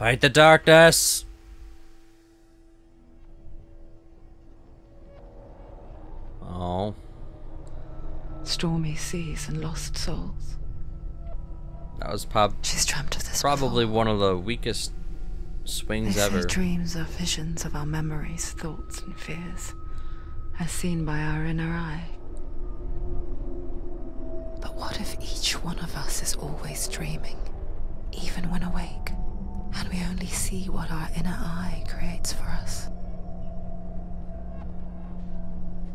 Fight the darkness! Oh. Stormy seas and lost souls. That was She's dreamt of this probably before. one of the weakest swings They say ever. dreams are visions of our memories, thoughts and fears, as seen by our inner eye. But what if each one of us is always dreaming, even when awake, and we only see what our inner eye creates for us?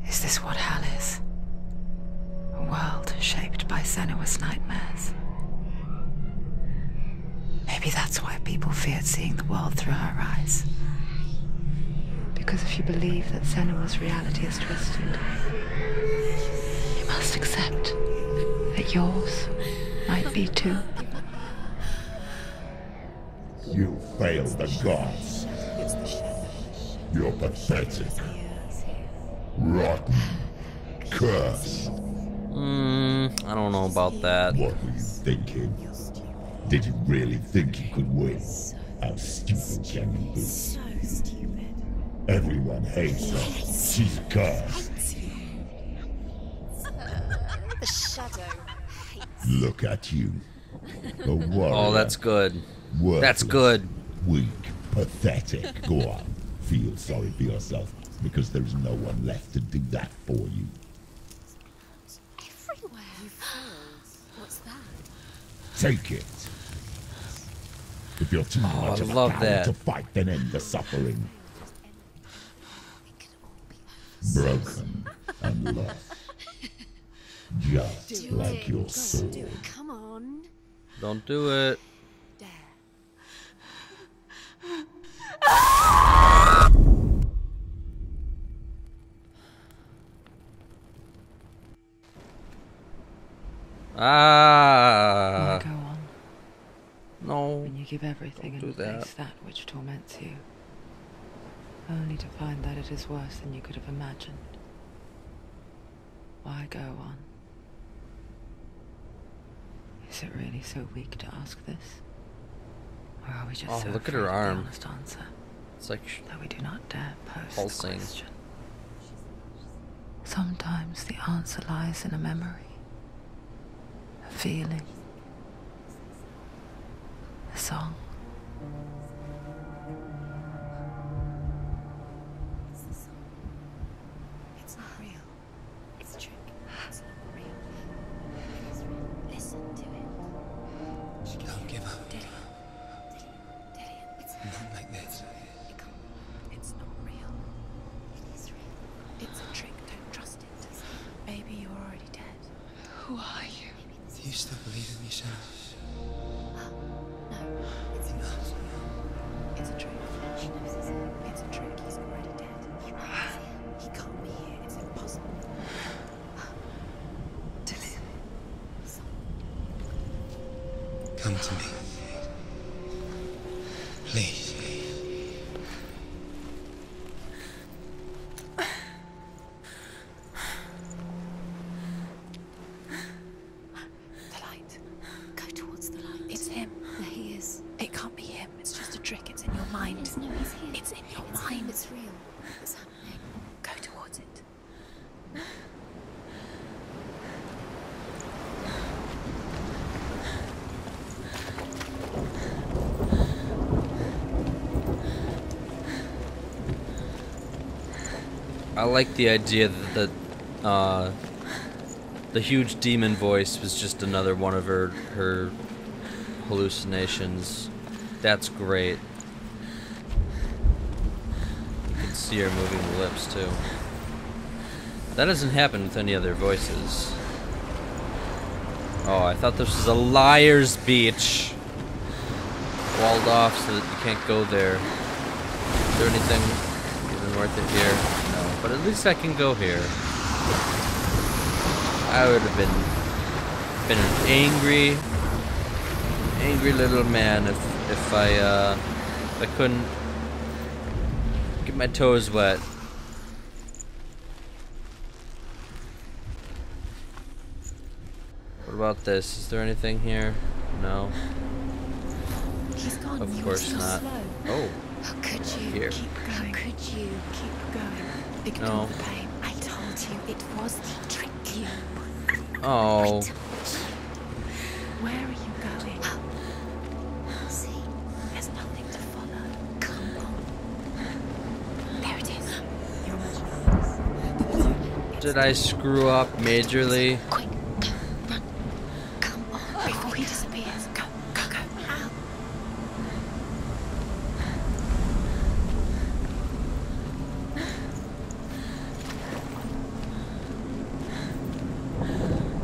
Is this what hell is? A world shaped by Senua's nightmares. Maybe that's why people feared seeing the world through her eyes. Because if you believe that Senua's reality is twisted, you must accept that yours might be too. You failed the gods. You're pathetic. Rotten. Cursed. I don't know about that. What were you thinking? Did you really think you could win? How stupid can you be? So stupid. Everyone hates her. She's cursed. The shadow hates. Look at you. A warrior. Oh, that's good. Worthless, That's good. Weak. Pathetic. Go on. Feel sorry for yourself, because there's no one left to do that for you. Everywhere. You failed. What's that? Take it. If you're too much I of a love coward that. to fight, then end the suffering. It can all be over. Broken and lost. Just like your soul. Come on. Don't do it. Dare. Ah. Why go on No. when you give everything Don't and do that. face that which torments you, only to find that it is worse than you could have imagined? Why go on? Is it really so weak to ask this? Or are we just Oh, so look at afraid her of the arm. honest answer It's like that we do not dare pose pulsing. the question? Sometimes the answer lies in a memory, a feeling, a song. It's not real. It's a trick. It's not real. It is real. Listen to it. Don't give up. It's Not like this. it can't. It's not real. It is real. It's a trick. Don't trust it. Maybe you're already dead. Who are you? Do you still believe in me, Senua? No, it's not. It's a trick. It's a trick. He's already dead. He can't be here. It's impossible. Come to me. Please. The light. Go towards the light. It's him. There he is. It can't be him. It's just a trick. It's in your mind. No, he's here. It's in your mind. It's real. It's happening. Go towards it. I like the idea that the huge demon voice was just another one of her hallucinations. That's great. You can see her moving the lips too. That doesn't happen with any other voices. Oh, I thought this was a liar's beach. Walled off so that you can't go there. Is there anything even worth it here? No, but at least I can go here. I would have been an angry little man if I couldn't get my toes wet. What about this? Is there anything here? No. He's gone. Of You course were so not. slow. Oh, How could you here. keep going? How could you keep going? Ignore No. the pain. I told you it was to trick you. Oh. Where are you going? See, there's nothing to follow. Come on. There it is. Your imagination. Did I screw up majorly? Quick, go, run. Come on, before he disappears. Go, go, go. Now.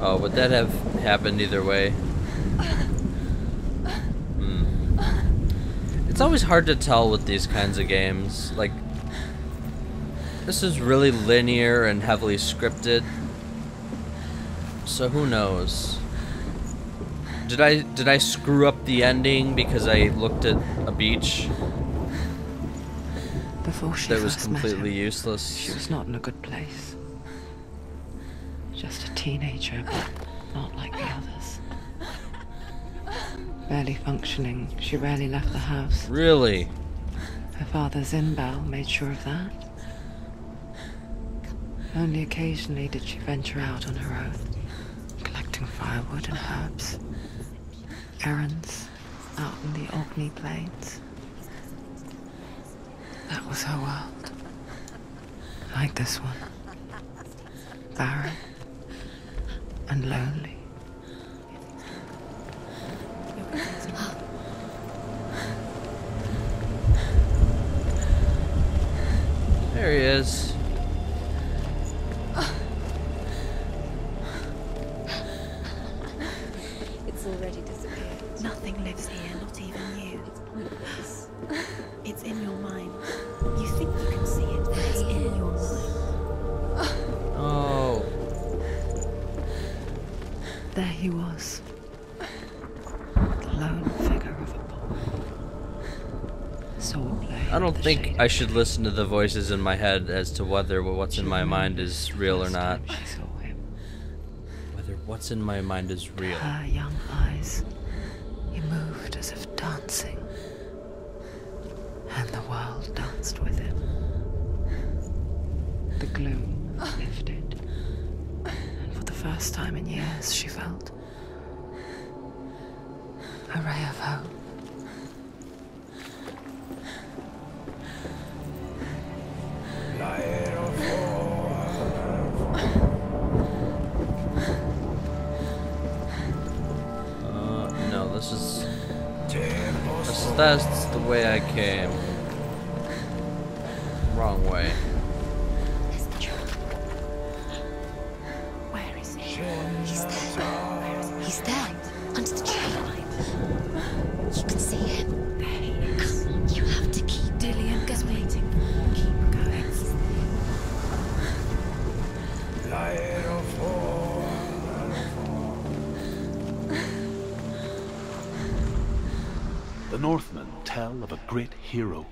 Oh, would that have happened either way? It's always hard to tell with these kinds of games. Like, this is really linear and heavily scripted. So who knows? Did I screw up the ending because I looked at a beach Before she that was first met completely him, useless? she was not in a good place. Just a teenager, but not like the others. Barely functioning, she rarely left the house. Really? Her father's in-bell made sure of that. Only occasionally did she venture out on her own, collecting firewood and herbs. Errands out in the Orkney Plains. That was her world. Like this one. Barren and lonely. There he is. It's already disappeared. Nothing lives here, not even you. It's pointless. It's in your mind. You think you can see it, but it's in your mind. Oh. There he was. The lone figure of a boy. Swordblade. I don't the think shade I of should grey. listen to the voices in my head as to whether what's in She my mind remembered is the real or first not. time She saw him. Whether what's in my mind is real. Her young eyes. He moved as if dancing. And the world danced with him. The gloom lifted. And for the first time in years, she felt a ray of hope. No, that's the way I came. Wrong way. There's the truth. Where is he? He's there. Where is he? He's there, under the tree. You can see him. There he is. Come on, you have to keep. Dillian is waiting. Keep going. The Northmen tell of a great hero.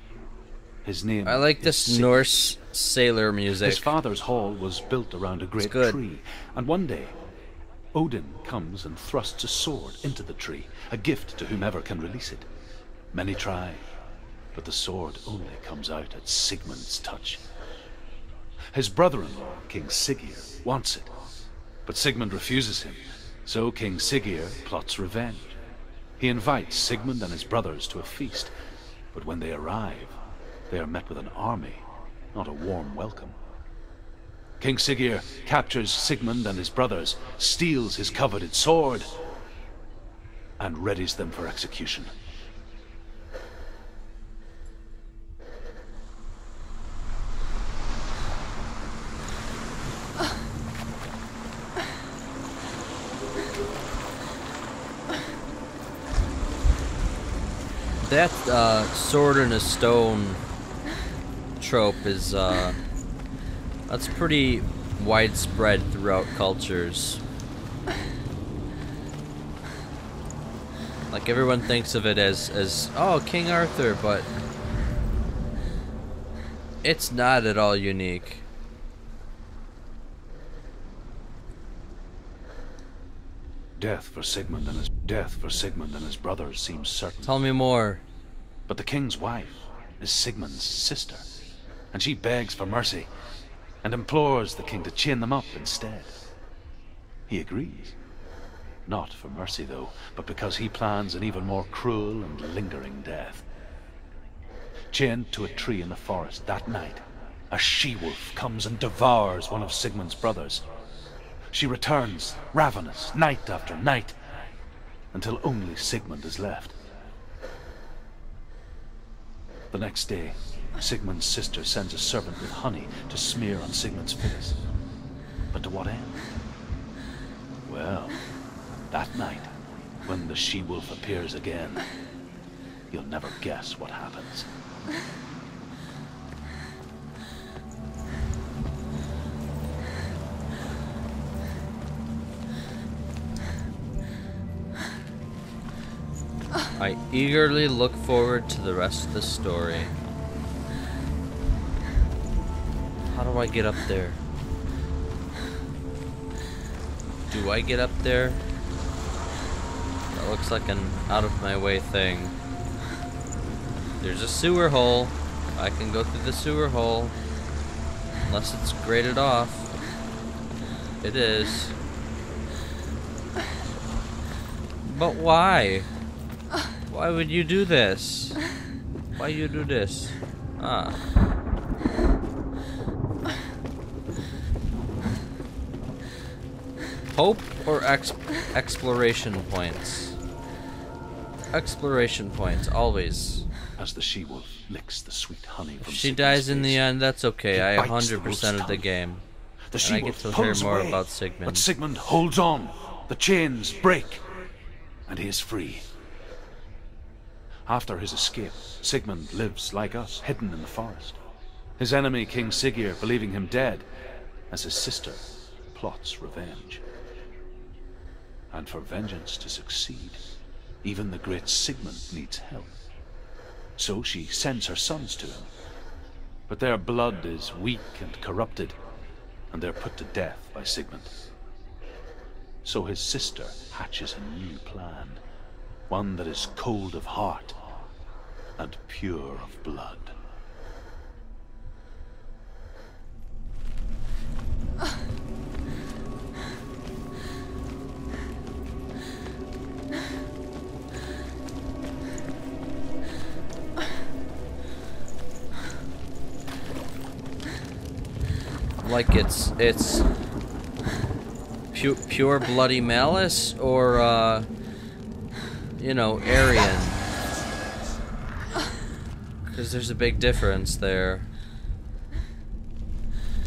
His name I like is this Sigurd. Norse sailor music. His father's hall was built around a great good. tree, and one day Odin comes and thrusts a sword into the tree, a gift to whomever can release it. Many try, but the sword only comes out at Sigmund's touch. His brother-in-law, King Siggeir, wants it, but Sigmund refuses him, so King Siggeir plots revenge. He invites Sigmund and his brothers to a feast, but when they arrive, they are met with an army, not a warm welcome. King Siggeir captures Sigmund and his brothers, steals his coveted sword, and readies them for execution. That sword in a stone trope is that's pretty widespread throughout cultures. Like everyone thinks of it as oh, King Arthur, but it's not at all unique. Death for Sigmund and his brothers seems certain. Tell me more. But the king's wife is Sigmund's sister, and she begs for mercy and implores the king to chain them up instead. He agrees. Not for mercy, though, but because he plans an even more cruel and lingering death. Chained to a tree in the forest that night, a she-wolf comes and devours one of Sigmund's brothers. She returns, ravenous, night after night, until only Sigmund is left. The next day, Sigmund's sister sends a servant with honey to smear on Sigmund's face. But to what end? Well, that night, when the she-wolf appears again, you'll never guess what happens. I eagerly look forward to the rest of the story. How do I get up there? Do I get up there? That looks like an out-of-my-way thing. There's a sewer hole. I can go through the sewer hole. Unless it's grated off. It is. But why? Why would you do this? Why you do this? Ah. Hope or exploration points? Exploration points, always. As the she-wolf licks the sweet honey from If she Sigmund's dies in the face, end, that's okay. he I bites the 100% wolf's of the tongue. game. The And I get she-wolf to hear pulls more away, about Sigmund. but Sigmund holds on. The chains break, and he is free. After his escape, Sigmund lives like us, hidden in the forest. His enemy, King Siggeir, believing him dead, as his sister plots revenge. And for vengeance to succeed, even the great Sigmund needs help. So she sends her sons to him. But their blood is weak and corrupted, and they're put to death by Sigmund. So his sister hatches a new plan, one that is cold of heart and pure of blood. Like it's pure bloody malice, or you know, Aryan, because there's a big difference there.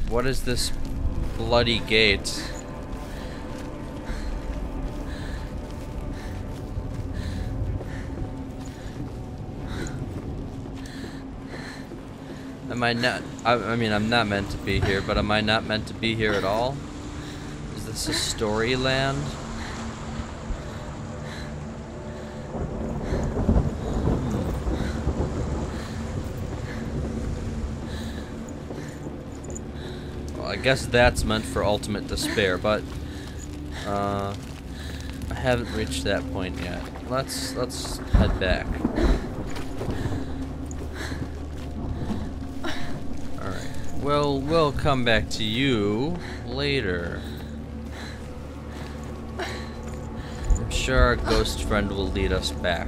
What is this bloody gate? Am I not? I mean, I'm not meant to be here, but am I not meant to be here at all? Is this a story land? Well, I guess that's meant for ultimate despair, but I haven't reached that point yet. Let's head back. We'll come back to you later. I'm sure our ghost friend will lead us back.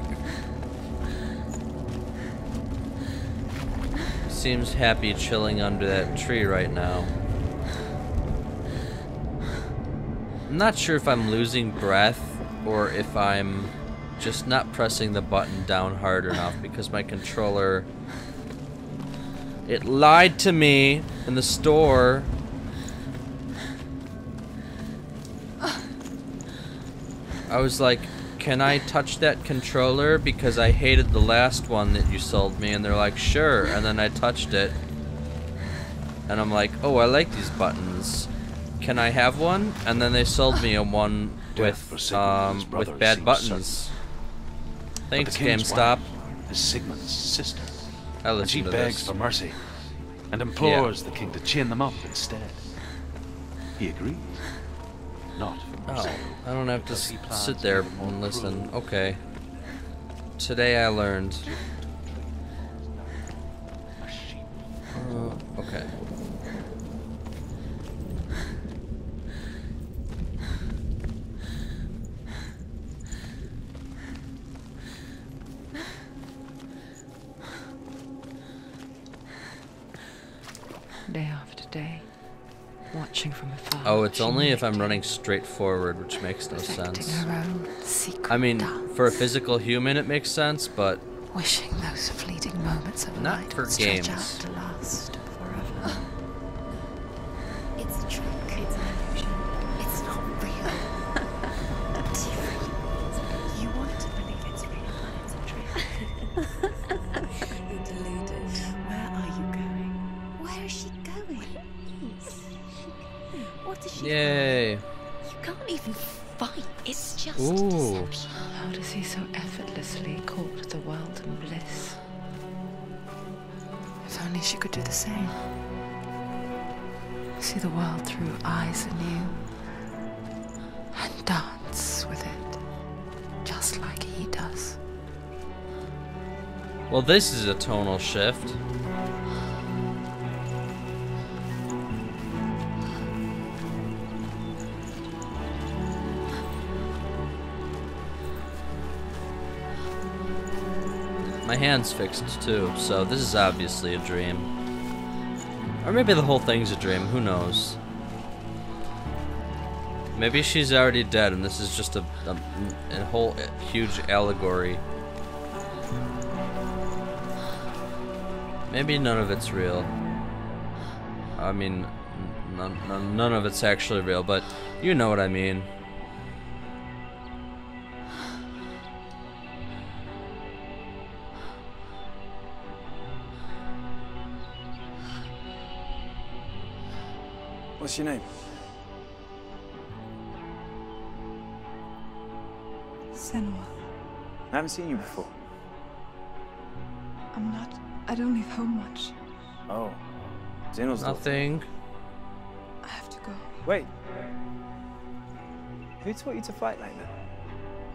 Seems happy chilling under that tree right now. I'm not sure if I'm losing breath or if I'm just not pressing the button down hard enough, because my controller... It lied to me in the store. I was like, can I touch that controller? Because I hated the last one that you sold me. And they're like, sure. And then I touched it. And I'm like, oh, I like these buttons. Can I have one? And then they sold me a one with bad buttons. Thanks, GameStop. Is Sigmund's sister. And she begs for mercy and implores the king to chain them up instead. He agrees. not for Oh, mercy. I don't have to Because he plans sit there to be more and listen. cruel. Okay. Today I learned. A sheep. Okay. Day after day, watching from afar. Oh, it's she only if I'm mimicked running straight forward, which makes no perfecting sense. her own secret I mean, dance, for a physical human it makes sense, but wishing those fleeting moments of Not light for would stretch games. out to last forever. It's a trick. It's an illusion. It's not real. You want to believe it's real, but it's a trick. You're deluded. Where are you going? Where is she going? What does she yay. You can't even fight. It's just Ooh. deception. How does he so effortlessly court the world and bliss? If only she could do the same. See the world through eyes anew and dance with it, just like he does. Well, this is a tonal shift. My hand's fixed too, so this is obviously a dream. Or maybe the whole thing's a dream, who knows? Maybe she's already dead and this is just a whole huge allegory. Maybe none of it's real. I mean, none of it's actually real, but you know what I mean. What's your name? Senua. I haven't seen you before. I'm not. I don't leave home much. Oh. Zenua's daughter. Nothing. I have to go. Wait. Who taught you to fight like that?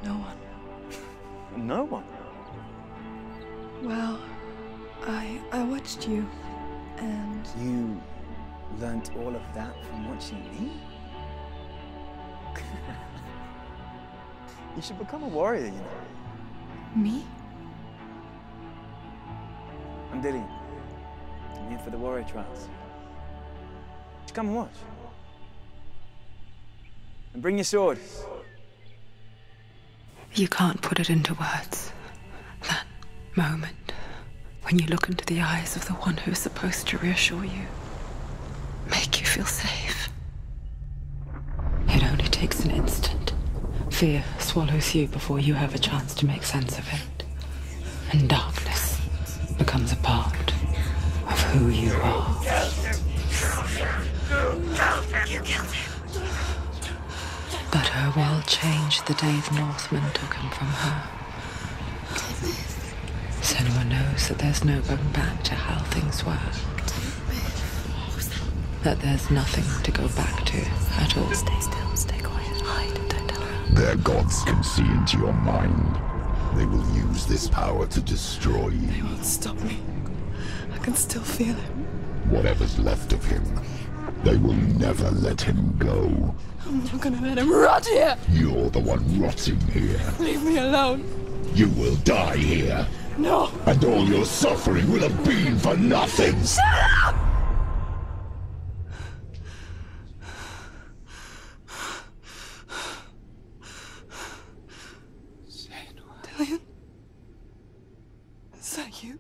No one. No one. Well, I watched you, and You learnt all of that from watching me? You should become a warrior, you know. me? I'm Dillian. I'm here for the warrior trials. Just come and watch. And bring your sword. You can't put it into words. That moment when you look into the eyes of the one who is supposed to reassure you, make you feel safe. It only takes an instant. Fear swallows you before you have a chance to make sense of it. And darkness becomes a part of who you are. But her world changed the day the Northmen took him from her. Senua knows that there's no going back to how things were. That there's nothing to go back to at all. Stay still, stay quiet, hide, don't tell her. Their gods can see into your mind. They will use this power to destroy you. They won't stop me. I can still feel him. Whatever's left of him, they will never let him go. I'm not gonna let him rot here. You're the one rotting here. Leave me alone. You will die here. No. And all your suffering will have been for nothing. Dillian? Is that you?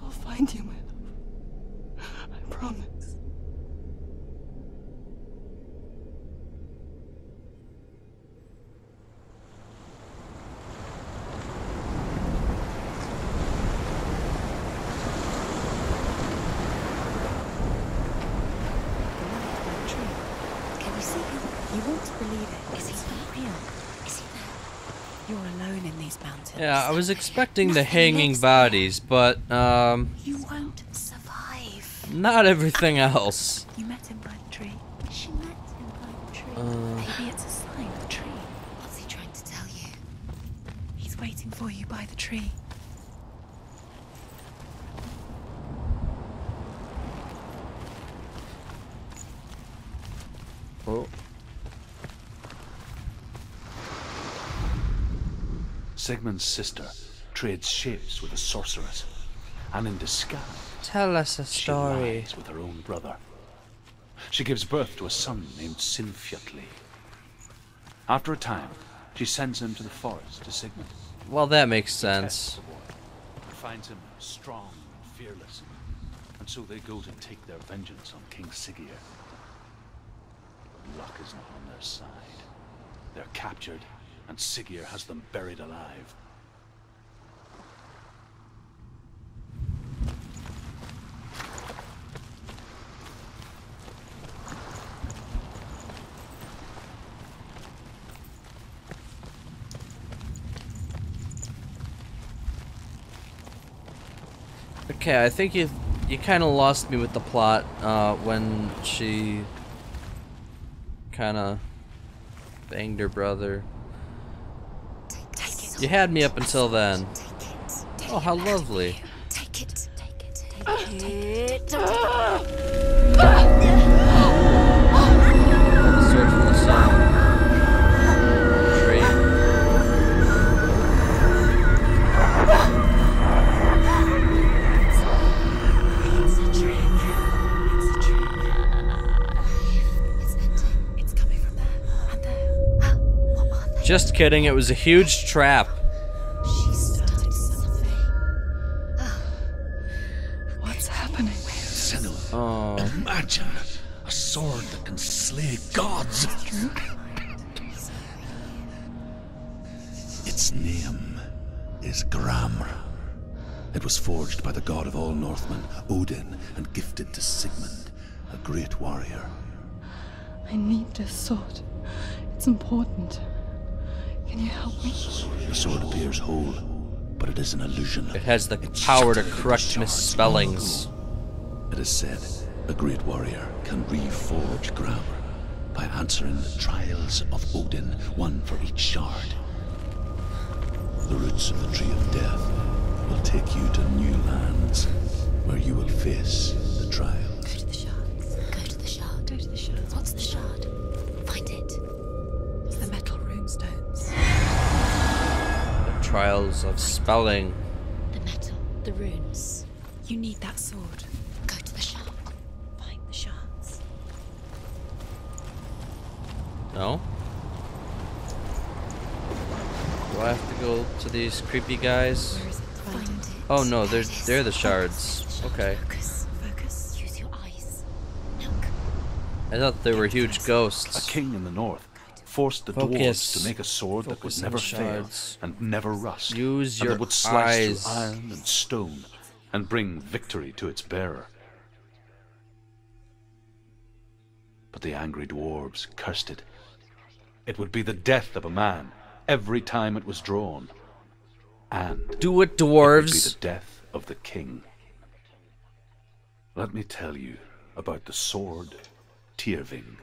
I'll find you, my love. I promise. Can you see him? You want to believe it. Is he not real? Is he there? You're alone in these mountains. Yeah, I was expecting the hanging bodies, but You won't survive. Not everything else. You met him by the tree. She met him by the tree. Maybe it's a sign, the tree. What's he trying to tell you? He's waiting for you by the tree. Oh. Sigmund's sister trades shapes with a sorceress, and in disguise, Tell us a she story. lies with her own brother. She gives birth to a son named Sinfjotli. After a time, she sends him to the forest to Sigmund. Well, that makes He tests sense. the boy, finds him strong and fearless, and so they go to take their vengeance on King Siggeir. But luck is not on their side. They're captured, and Siggeir has them buried alive. Okay, I think you kind of lost me with the plot when she kind of banged her brother. Take it. You had me up until then. Take it. Take Oh, it how back. lovely. Take it. Take it. Take it. The sword from the sun. Tree. It's a trick. It's a trick. It's ending. It's coming from there and there. What are they? Just kidding, it was a huge trap. She started something. What's happening? Senua, Oh. imagine a sword that can slay gods. Its name is Gramr. It was forged by the god of all Northmen, Odin, and gifted to Sigmund, a great warrior. I need this sword. It's important. Can you help me? The sword appears whole, but it is an illusion. It has the It's power to shattered into correct shards misspellings. long ago. It is said a great warrior can reforge Gramr by answering the trials of Odin, one for each shard. The roots of the Tree of Death will take you to new lands where you will face the trials. Go to the shards. Go to the shard. Go to the shard. What's the shard? Find it. It's the metal runestones. The trials of spelling. The metal. The runes. You need that sword. Go to the shard. Find the shards. No? Do I have to go to these creepy guys? Where is it? Find it. Oh no, they're the Focus. shards. Okay. Focus. Focus. Use your eyes. Look. I thought they were huge A ghosts. king in the north forced the Focus. dwarves to make a sword that would Focus on never the fail shards. and never rust, Use and your that would slice eyes. through iron and stone and bring victory to its bearer. But the angry dwarves cursed it. It would be the death of a man every time it was drawn, and Do it, it would be dwarves. the death of the king. Let me tell you about the sword Tyrving.